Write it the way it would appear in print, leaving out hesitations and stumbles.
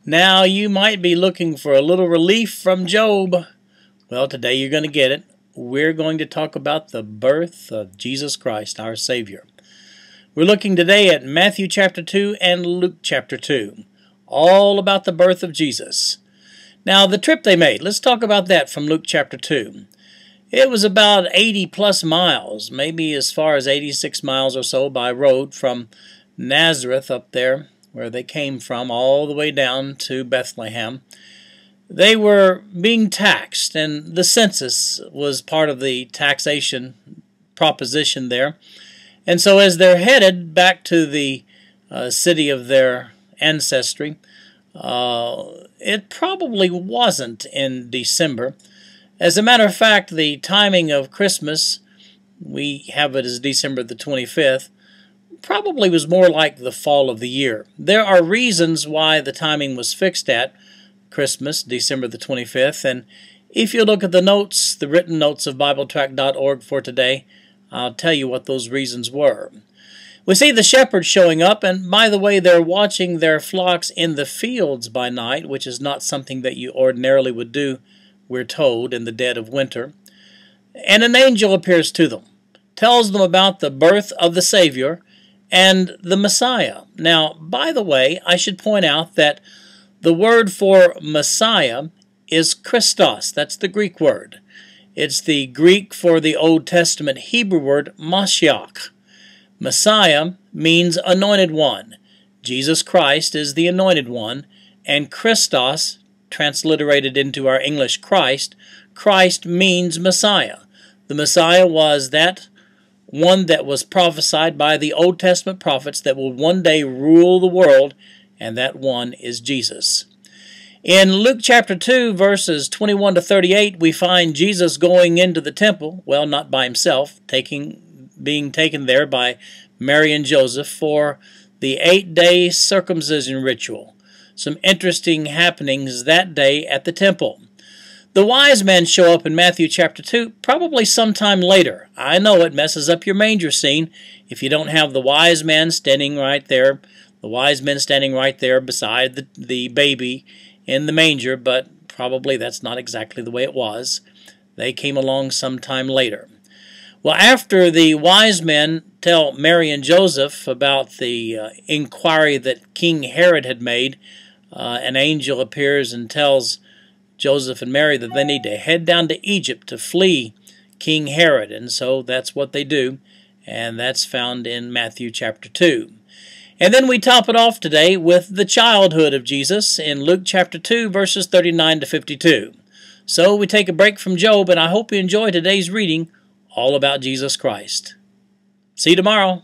Now you might be looking for a little relief from Job. Well, today you're going to get it. We're going to talk about the birth of Jesus Christ, our Savior. We're looking today at Matthew chapter 2 and Luke chapter 2, all about the birth of Jesus. Now, the trip they made, let's talk about that from Luke chapter 2. It was about 80 plus miles, maybe as far as 86 miles or so by road from Nazareth up there, where they came from, all the way down to Bethlehem. They were being taxed, and the census was part of the taxation proposition there. And so as they're headed back to the city of their ancestry, it probably wasn't in December. As a matter of fact, the timing of Christmas, we have it as December the 25th, probably was more like the fall of the year. There are reasons why the timing was fixed at Christmas, December the 25th, and if you look at the notes, the written notes of BibleTrack.org for today, I'll tell you what those reasons were. We see the shepherds showing up, and by the way, they're watching their flocks in the fields by night, which is not something that you ordinarily would do, we're told, in the dead of winter. And an angel appears to them, tells them about the birth of the Savior and the Messiah. Now, by the way, I should point out that the word for Messiah is Christos. That's the Greek word. It's the Greek for the Old Testament Hebrew word Mashiach. Messiah means anointed one. Jesus Christ is the anointed one, and Christos, transliterated into our English Christ, Christ means Messiah. The Messiah was that one that was prophesied by the Old Testament prophets that will one day rule the world, and that one is Jesus. In Luke chapter 2, verses 21 to 38, we find Jesus going into the temple, well, not by himself, being taken there by Mary and Joseph for the 8-day circumcision ritual. Some interesting happenings that day at the temple. The wise men show up in Matthew chapter 2 probably sometime later. I know it messes up your manger scene if you don't have the wise men standing right there, beside the baby in the manger, but probably that's not exactly the way it was. They came along sometime later. Well, after the wise men tell Mary and Joseph about the inquiry that King Herod had made, an angel appears and tells Joseph and Mary that they need to head down to Egypt to flee King Herod. And so that's what they do, and that's found in Matthew chapter 2. And then we top it off today with the childhood of Jesus in Luke chapter 2, verses 39 to 52. So we take a break from Job, and I hope you enjoy today's reading all about Jesus Christ. See you tomorrow.